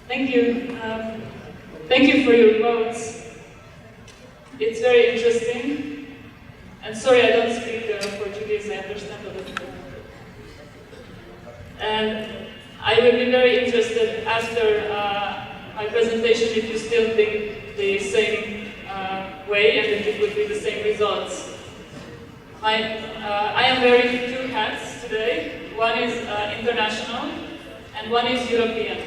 Thank you. Thank you for your votes. It's very interesting. And sorry, I don't speak Portuguese, I understand a little bit. And I will be very interested after my presentation if you still think the same way and if it would be the same results. I am wearing two hats today. One is international and one is European,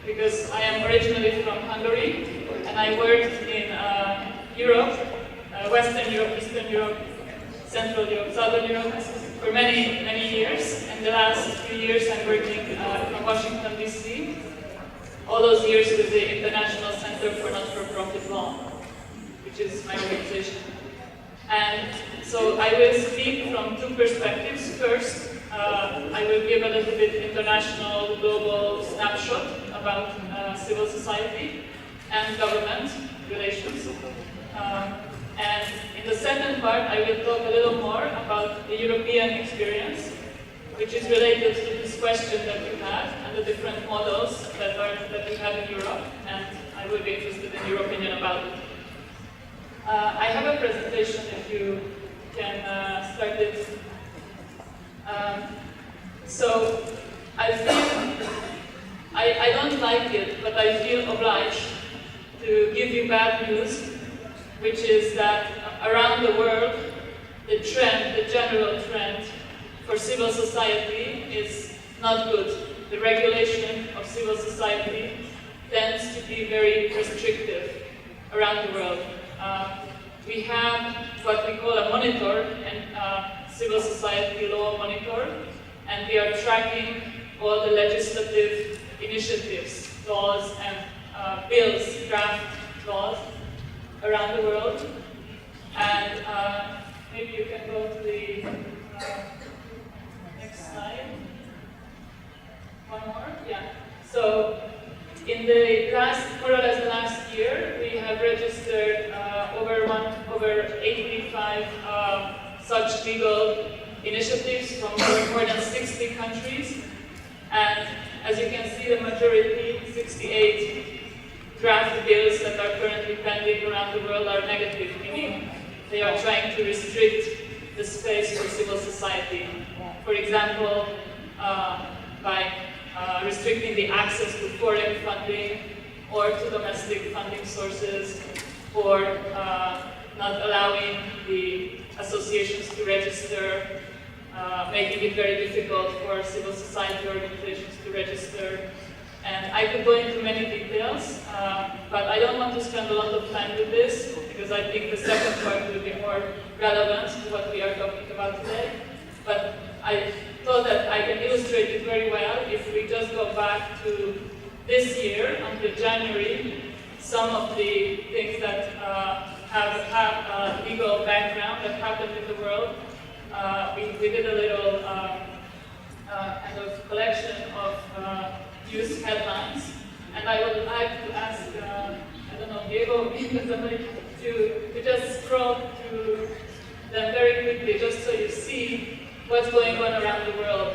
because I am originally from Hungary and I worked in Europe, Western Europe, Eastern Europe, Central Europe, Southern Europe for many, many years. And the last few years I'm working from Washington, DC. All those years with the International Center for Not-for-Profit Law, which is my organization. And so I will speak from two perspectives. First, I will give a little bit international, global snapshot about civil society and government relations. And in the second part, I will talk a little more about the European experience, which is related to this question that you have and the different models that we have in Europe, and I will be interested in your opinion about it. I have a presentation if you can start it. So I feel, I don't like it, but I feel obliged to give you bad news, which is that around the world, the trend, the general trend for civil society is not good. The regulation of civil society tends to be very restrictive around the world. We have what we call a monitor, and civil society law monitor, and we are tracking all the legislative initiatives, laws, and bills, draft laws around the world. And maybe you can go to the next slide. One more? Yeah. So in the more or less the last year, we have registered over 85 such legal initiatives from more than 60 countries. And as you can see, the majority, 68 draft bills that are currently pending around the world are negative, meaning they are trying to restrict the space for civil society. For example, by restricting the access to foreign funding or to domestic funding sources, or not allowing the associations to register, making it very difficult for civil society organizations to register. And I could go into many details, but I don't want to spend a lot of time with this, because I think the second part will be more relevant to what we are talking about today. But I thought that I can illustrate it very well if we just go back to this year, until January, some of the things that have a legal background that happened in the world. We did a little kind of collection of news headlines, and I would like to ask, I don't know, Diego, to just scroll through them very quickly, just so you see what's going on around the world.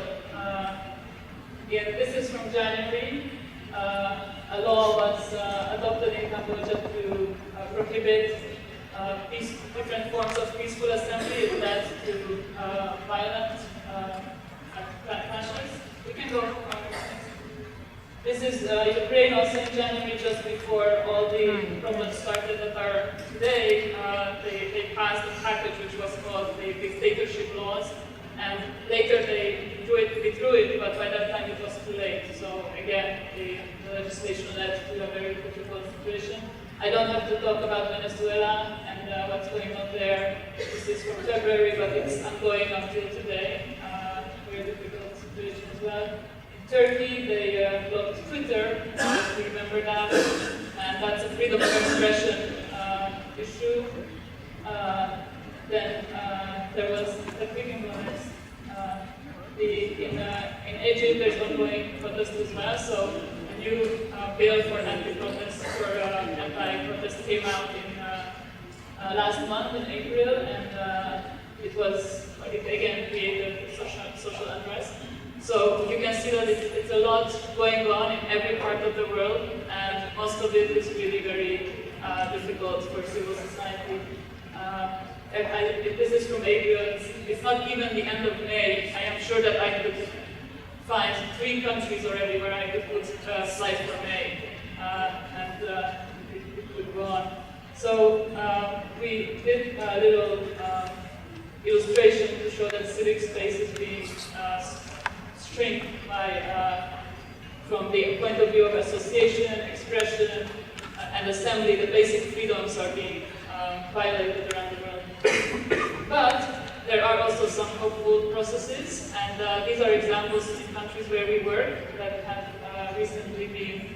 This is from January. A law was adopted in Cambodia to prohibit different forms of peaceful assembly. It led to violent clashes. We can go. This is Ukraine also in January, just before all the problems started that are today. They passed a package which was called the dictatorship laws, and later they withdrew it, but by that time it was too late. So again, the legislation led to a very difficult situation. I don't have to talk about Venezuela and what's going on there. This is from February, but it's ongoing until today. Very difficult situation as well. In Turkey, they blocked Twitter, if you remember that, and that's a freedom of expression issue. Then there was the freedom of in Egypt, there's ongoing protest as well. So a new bill for anti-protest came out in last month in April, and it again created social unrest. So you can see that it's a lot going on in every part of the world, and most of it is really very difficult for civil society. This is from April. It's not even the end of May. I am sure that I could find 3 countries already where I could put slides for May, and it would go on. So we did a little illustration to show that civic space is being shrink by, from the point of view of association, expression, and assembly. The basic freedoms are being violated around the world. But there are also some hopeful processes, and these are examples in countries where we work that have recently been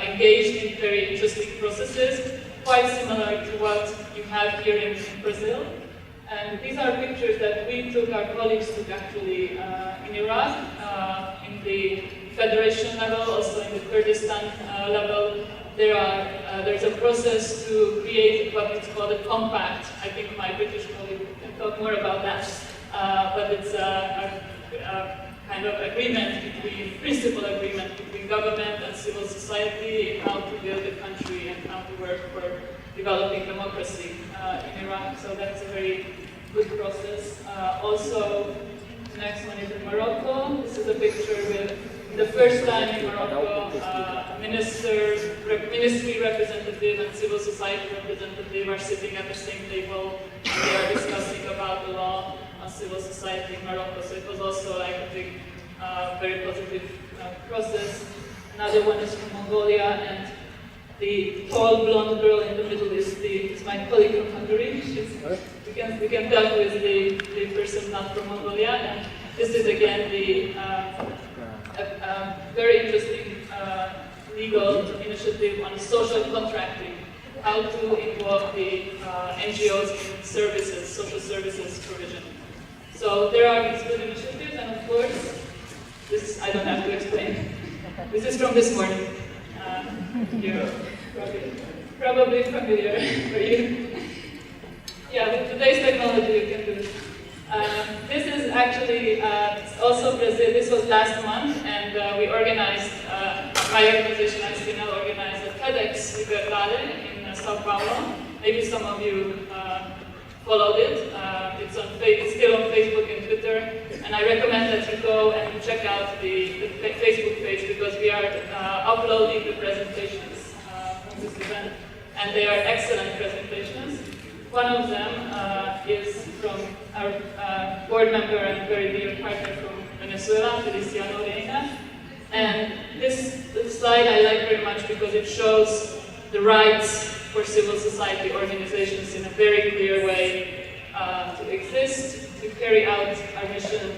engaged in very interesting processes, quite similar to what you have here in Brazil. And these are pictures that we took, our colleagues took actually in Iraq, in the federation level, also in the Kurdistan level. There's a process to create what is called a compact. I think my British colleague can talk more about that. But it's a kind of agreement principal agreement between government and civil society in how to build a country and how to work for developing democracy in Iraq. So that's a very good process. Also, the next one is in Morocco. This is a picture with the first time in Morocco, ministry representative and civil society representative are sitting at the same table and they are discussing about the law on civil society in Morocco. So it was also like a big, very positive process. Another one is from Mongolia, and the tall blonde girl in the middle is my colleague from Hungary. We can tell who is the person not from Mongolia. And this is again the very interesting legal initiative on social contracting, how to involve the NGOs in services, social services provision. So there are these good initiatives, and of course, this I don't have to explain. This is from this morning. You're probably familiar for you. Yeah, with today's technology you can do it. This is actually also Brazil. This was last month, and we organized, my organization, ICNL, organized a TEDx Liberdade in São Paulo. Maybe some of you followed it. It's still on Facebook and Twitter, and I recommend that you go and check out the Facebook page, because we are uploading the presentations from this event, and they are excellent presentations. One of them is from our board member and very dear partner from Venezuela, Feliciano Reina. And this slide I like very much because it shows the rights for civil society organizations in a very clear way to exist, to carry out our mission,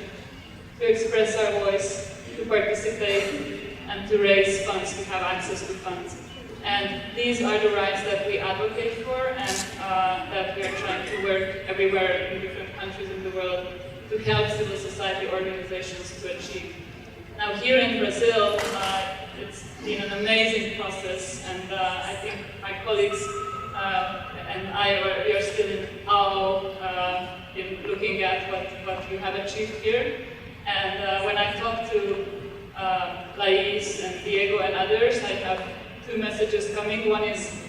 to express our voice, to participate, and to raise funds, to have access to funds. And these are the rights that we advocate for, and that we are trying to work everywhere in different countries in the world to help civil society organizations to achieve. Now here in Brazil, it's been an amazing process, and I think my colleagues and we are still in awe in looking at what you have achieved here. And when I talk to Lais and Diego and others, I have 2 messages coming. One is,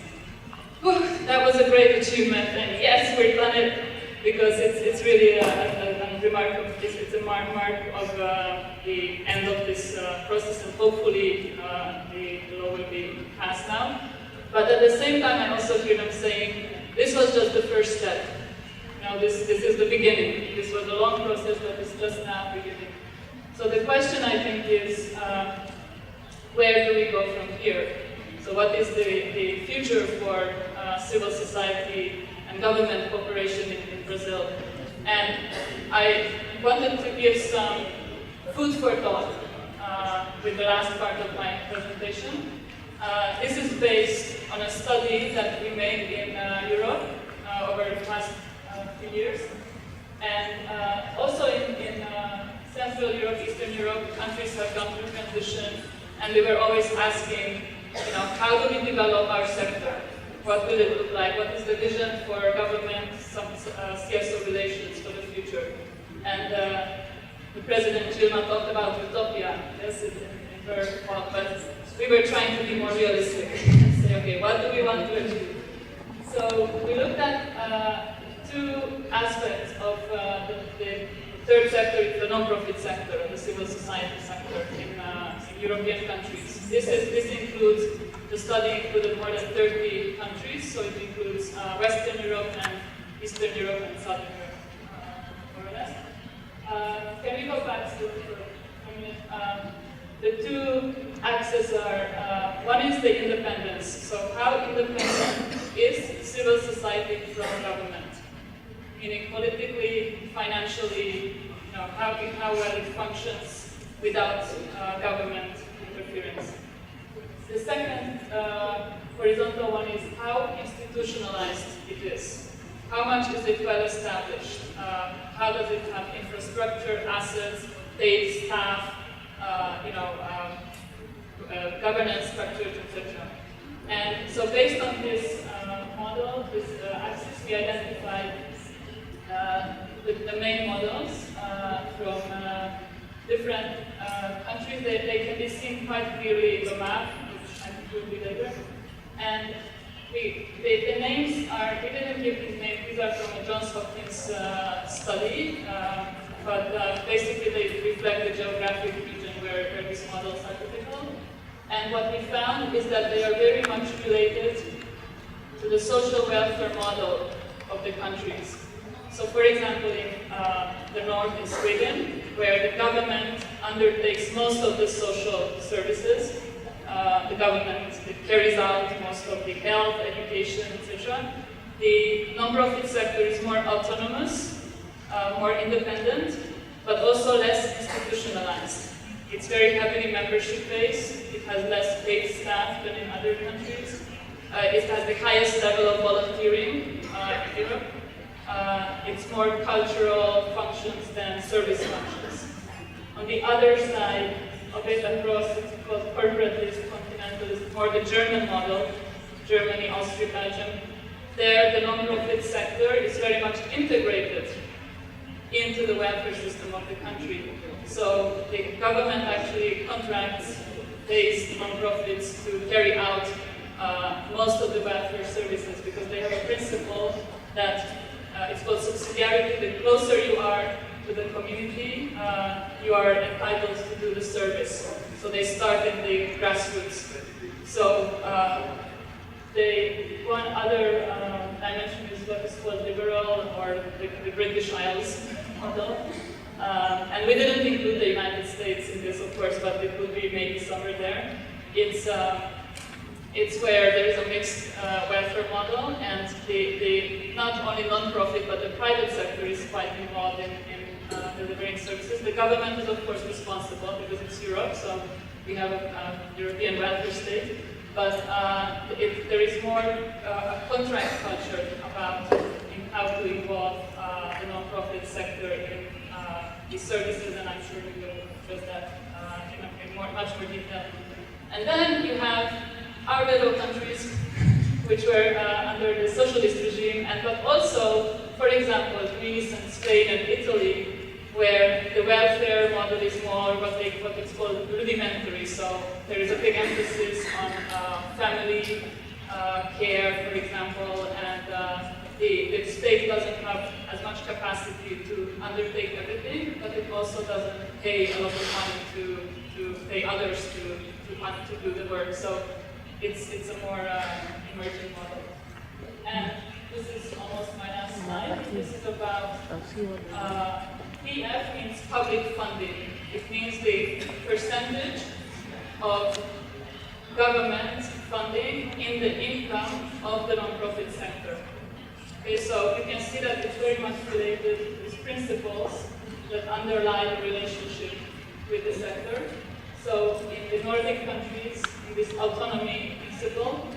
that was a great achievement, and yes, we've done it, because it's really a remarkable, it's a mark of the end of this process, and hopefully the law will be passed now. But at the same time, I also hear them saying, this was just the first step. This is the beginning. This was a long process, but it's just now beginning. So the question, I think, is, where do we go from here? So what is the future for civil society and government cooperation in Brazil? And I wanted to give some food for thought with the last part of my presentation. This is based on a study that we made in Europe over the past few years. And also in Central Europe, Eastern Europe, countries have gone through transition, and we were always asking, how do we develop our sector? What will it look like? What is the vision for government, CSO relations for the future? And the President Gilma talked about utopia, yes, in her talk, but we were trying to be more realistic and say, okay, what do we want to achieve? So we looked at two aspects of the third sector, the non-profit sector, or the civil society sector in European countries. This includes, the study included more than 30 countries, so it includes Western Europe and Eastern Europe and Southern Europe, more or less. Can we go back to for a minute? The two axes are, one is the independence. So how independent is civil society from government? Meaning politically, financially, how well it functions without government interference. The second horizontal one is how institutionalized it is. How much is it well established? How does it have infrastructure, assets, paid staff, governance structures, etc. And so based on this model, this axis, we identified the main models from different countries. They can be seen quite clearly in the map, which I think will be later. And the names are, we didn't give these names, these are from a Johns Hopkins study, but basically they reflect the geographic region where these models are typical. And what we found is that they are very much related to the social welfare model of the countries. So for example, in the north in Sweden, where the government undertakes most of the social services, the government carries out most of the health, education, etc. The non-profit sector is more autonomous, more independent, but also less institutionalized. It's very heavily membership-based. It has less paid staff than in other countries. It has the highest level of volunteering in Europe. It's more cultural functions than service functions. On the other side of it, across, it's called corporatist, continentalist, more the German model, Germany, Austria, Belgium. There, the non-profit sector is very much integrated into the welfare system of the country. So the government actually contracts, pays non-profits to carry out most of the welfare services because they have a principle that it's called subsidiarity. The closer you are to the community, you are entitled to do the service. So they start in the grassroots. So one other dimension is what is called liberal, or the British Isles model. And we didn't include the United States in this, of course, but it would be maybe somewhere there. It's where there is a mixed welfare model, and the not only non-profit but the private sector is quite involved in delivering services. The government is of course responsible because it's Europe, so we have a European welfare state. But there is more a contract culture about how to involve the non-profit sector in these services, and I'm sure we will address that in much more detail. And then you have our little countries, which were under the socialist regime, but also, for example, Greece and Spain and Italy, where the welfare model is more what it's called rudimentary. So there is a big emphasis on family care, for example, and the state doesn't have as much capacity to undertake everything, but it also doesn't pay a lot of money to pay others to do the work. So it's a more emerging model. And this is almost my last slide. This is about PF means public funding. It means the percentage of government funding in the income of the non-profit sector. Okay, so you can see that it's very much related to these principles that underlie the relationship with the sector. So in the Nordic countries, in this autonomy principle,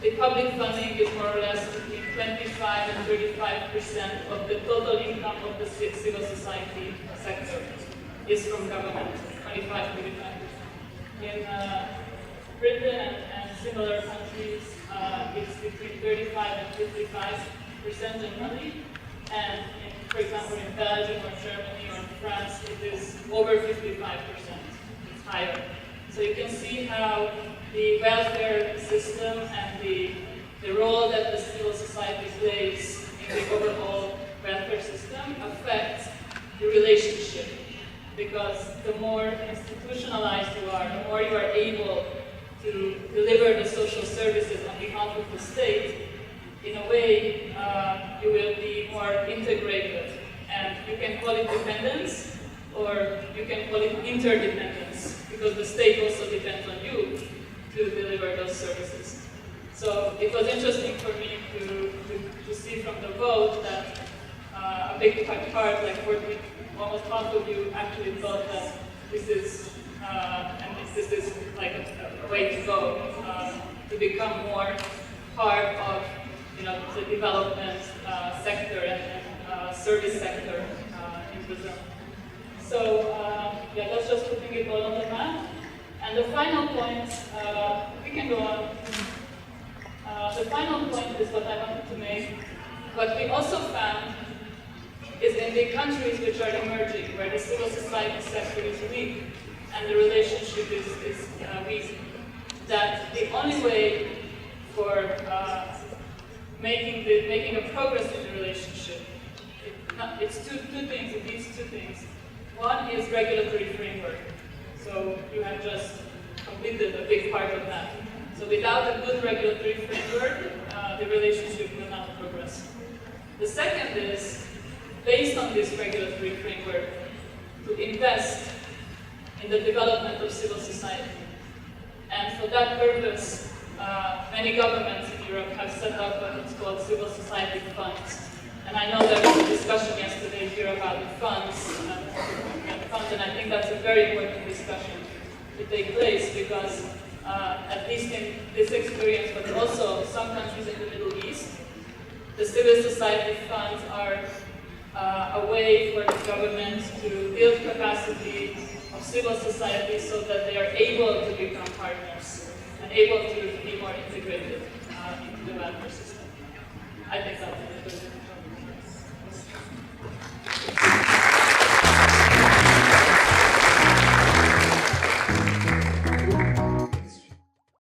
the public funding is more or less between 25 and 35% of the total income of the civil society sector is from government, 25 to 35%. In Britain and similar countries, it's between 35 and 55% generally. And for example, in Belgium or Germany or in France, it is over 55%. It's higher. So you can see how the welfare system and the role that the civil society plays in the overall welfare system affects the relationship. Because the more institutionalized you are, the more you are able to deliver the social services on behalf of the state, in a way, you will be more integrated. And you can call it dependence, or you can call it interdependence, because the state also depends on you to deliver those services. So it was interesting for me to see from the vote that a big part, like almost half of you actually thought that this is like a way to go, to become more part of the development sector and service sector in Brazil. So yeah, that's just putting it all on the map. And the final point, we can go on. The final point is what I wanted to make. What we also found is in the countries which are emerging, where the civil society sector is weak and the relationship is weak, that the only way for making a progress in the relationship, it's two things, it needs two things. One is regulatory framework. So you have just completed a big part of that. So without a good regulatory framework, the relationship will not progress. The second is, based on this regulatory framework, to invest in the development of civil society. And for that purpose, many governments in Europe have set up what is called civil society funds. And I know there was a discussion yesterday here about the funds, and I think that's a very important discussion to take place, because at least in this experience, but also some countries in the Middle East, the civil society funds are a way for the government to build capacity of civil society so that they are able to become partners and able to be more integrated into the welfare system. I think that's a good